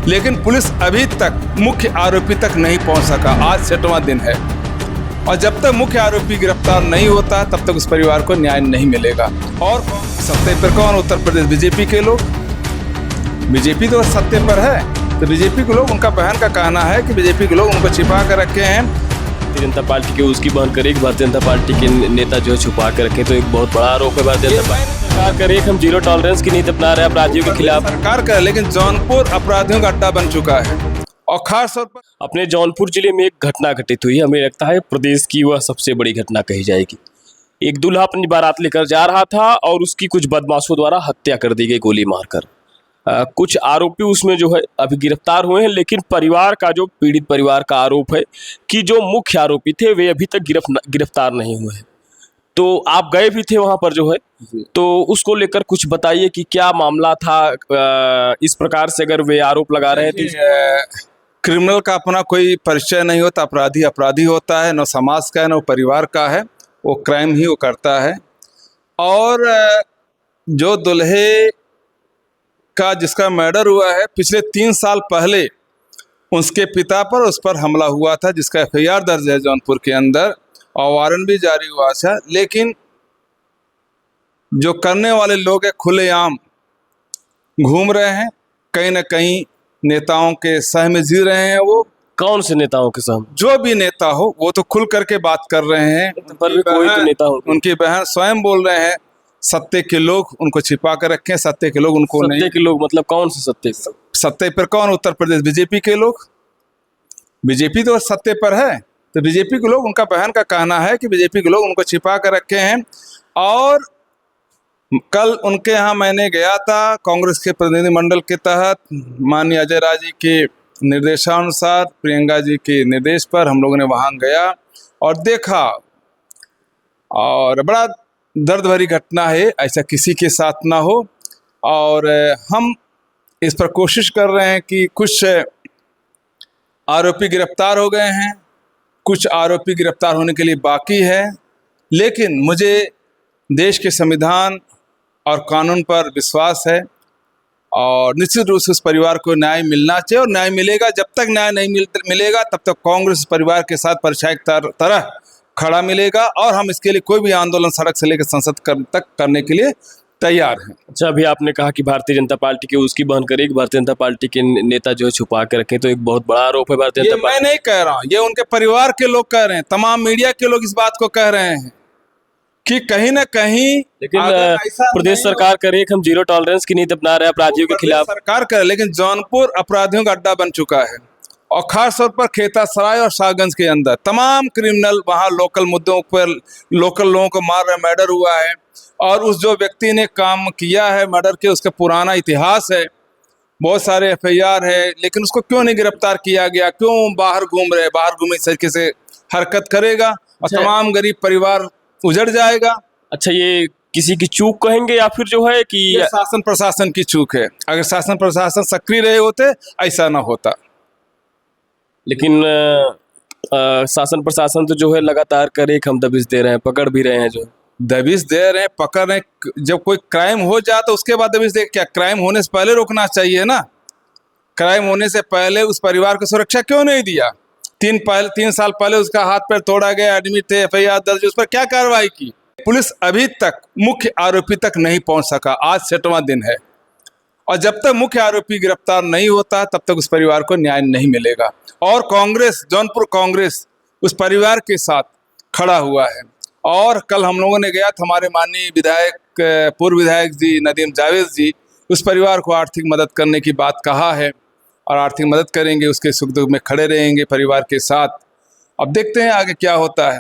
लेकिन पुलिस अभी तक मुख्य आरोपी तक नहीं पहुंच सका। आज 6वां दिन है और जब तक मुख्य आरोपी गिरफ्तार नहीं होता तब तक उस परिवार को न्याय नहीं मिलेगा। और सत्ते पर कौन? उत्तर प्रदेश बीजेपी के लोग। बीजेपी तो सत्ते पर है, तो बीजेपी के लोग, उनका बहन का कहना है कि बीजेपी के लोग उनको छिपा कर रखे हैं। भारतीय जनता पार्टी के उसकी बहन करे कि भारतीय जनता पार्टी के नेता जो है छुपा कर रखे, तो एक बहुत बड़ा आरोप है। भारतीय जनता पार्टी सरकार करे हम जीरो टॉलरेंस की नीति अपना रहे अपराधियों के खिलाफ। सरकार करे, लेकिन जौनपुर अपराधियों का अड्डा बन चुका है। और खास तौर पर अपने जौनपुर जिले में एक घटना घटित हुई, हमें लगता है प्रदेश की वह सबसे बड़ी घटना कही जाएगी। एक दूल्हा अपनी बारात लेकर जा रहा था और उसकी कुछ बदमाशों द्वारा हत्या कर दी गई गोली मारकर। कुछ आरोपी उसमें जो है अभी गिरफ्तार हुए हैं, लेकिन परिवार का, जो पीड़ित परिवार का आरोप है कि जो मुख्य आरोपी थे वे अभी तक गिरफ्तार नहीं हुए हैं। तो आप गए भी थे वहां पर जो है, तो उसको लेकर कुछ बताइए कि क्या मामला था। इस प्रकार से अगर वे आरोप लगा रहे थे, क्रिमिनल का अपना कोई परिचय नहीं होता। अपराधी अपराधी होता है, न समाज का है न परिवार का है, वो क्राइम ही वो करता है। और जो दूल्हे का जिसका मर्डर हुआ है, पिछले 3 साल पहले उसके पिता पर उस पर हमला हुआ था, जिसका FIR दर्ज है जौनपुर के अंदर और वारंट भी जारी हुआ था। लेकिन जो करने वाले लोग हैं खुलेआम घूम रहे हैं, कहीं ना कहीं नेताओं के सह में जी रहे हैं। वो कौन से नेताओं के सामने? जो भी नेता हो वो तो खुल करके बात कर रहे हैं। पर कोई तो नेता हो, उनकी बहन स्वयं बोल रहे हैं सत्ते के लोग उनको छिपा कर रखे, सत्ते के लोग उनको नहीं। सत्ते के लोग मतलब कौन से सत्ते? सत्ते पर कौन? उत्तर प्रदेश बीजेपी के लोग। बीजेपी तो सत्ते पर है, तो बीजेपी के लोग, उनका बहन का कहना है कि बीजेपी के लोग उनको छिपा कर रखे हैं। और कल उनके यहाँ मैंने गया था कांग्रेस के प्रतिनिधिमंडल के तहत, माननीय अजय राय जी के निर्देशानुसार, प्रियंका जी के निर्देश पर हम लोगों ने वहाँ गया और देखा। और बड़ा दर्द भरी घटना है, ऐसा किसी के साथ ना हो। और हम इस पर कोशिश कर रहे हैं कि कुछ आरोपी गिरफ्तार हो गए हैं, कुछ आरोपी गिरफ्तार होने के लिए बाकी है। लेकिन मुझे देश के संविधान और कानून पर विश्वास है और निश्चित रूप से उस परिवार को न्याय मिलना चाहिए। और न्याय मिलेगा। जब तक न्याय नहीं मिलेगा तब तक कांग्रेस परिवार के साथ परछाई की तरह खड़ा मिलेगा और हम इसके लिए कोई भी आंदोलन सड़क से लेकर संसद तक करने के लिए तैयार हैं। अच्छा, अभी आपने कहा कि भारतीय जनता पार्टी के उसकी बहन करे कि भारतीय जनता पार्टी के नेता जो है छुपा के रखे, तो एक बहुत बड़ा आरोप है भारतीय जनता पार्टी। मैं नहीं कह रहा हूँ, ये उनके परिवार के लोग कह रहे हैं, तमाम मीडिया के लोग इस बात को कह रहे हैं कि कहीं ना कहीं। लेकिन प्रदेश सरकार करे हम जीरो टॉलरेंस की नीति अपना रहे अपराधियों के खिलाफ। सरकार करे, लेकिन जौनपुर अपराधियों का अड्डा बन चुका है। और खास तौर पर खेतासराय और शाहगंज के अंदर तमाम क्रिमिनल वहाँ लोकल मुद्दों पर लोकल लोगों को मार रहे, मर्डर हुआ है। और उस जो व्यक्ति ने काम किया है मर्डर के, उसका पुराना इतिहास है, बहुत सारे FIR है, लेकिन उसको क्यों नहीं गिरफ्तार किया गया? क्यों बाहर घूम रहे? बाहर घूमे तरीके से हरकत करेगा और तमाम गरीब परिवार उजड़ जाएगा। अच्छा, ये किसी की चूक कहेंगे या फिर जो है कि शासन प्रशासन की चूक है? अगर शासन प्रशासन सक्रिय रहे होते ऐसा ना होता। लेकिन शासन प्रशासन तो जो है लगातार करे हम दबिश दे रहे हैं, पकड़ भी रहे हैं, जो दबिश दे रहे हैं, पकड़ रहे हैं। जब कोई क्राइम हो जाए तो उसके बाद दबिश दे? क्या क्राइम होने से पहले रोकना चाहिए ना? क्राइम होने से पहले उस परिवार को सुरक्षा क्यों नहीं दिया? 3 साल पहले उसका हाथ पैर तोड़ा गया, एडमिट थे, FIR दर्ज, उस पर क्या कार्रवाई की? पुलिस अभी तक मुख्य आरोपी तक नहीं पहुंच सका। आज 6वां दिन है और जब तक मुख्य आरोपी गिरफ्तार नहीं होता तब तक उस परिवार को न्याय नहीं मिलेगा। और कांग्रेस, जौनपुर कांग्रेस उस परिवार के साथ खड़ा हुआ है। और कल हम लोगों ने गया था, हमारे माननीय विधायक, पूर्व विधायक जी नदीम जावेद जी उस परिवार को आर्थिक मदद करने की बात कहा है और आर्थिक मदद करेंगे, उसके सुख दुख में खड़े रहेंगे परिवार के साथ। अब देखते हैं आगे क्या होता है।